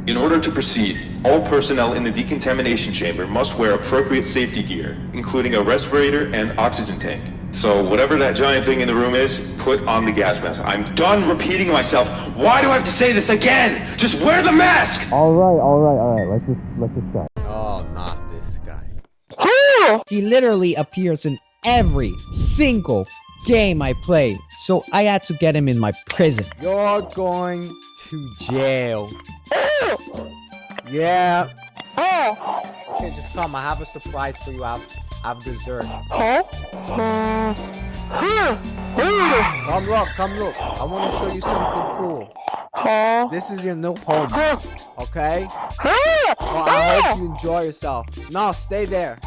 In order to proceed, all personnel in the decontamination chamber must wear appropriate safety gear, including a respirator and oxygen tank. So whatever that giant thing in the room is, put on the gas mask. I'm done repeating myself. Why do I have to say this again? Just wear the mask! Alright. Let's just start. Oh, not this guy. He literally appears in every single game I play, so I had to get him in my prison. You're going to jail. Yeah. Okay, just come. I have a surprise for you. I have dessert. Come look. I want to show you something cool. This is your new home. Okay? Well, I hope you enjoy yourself. No, stay there.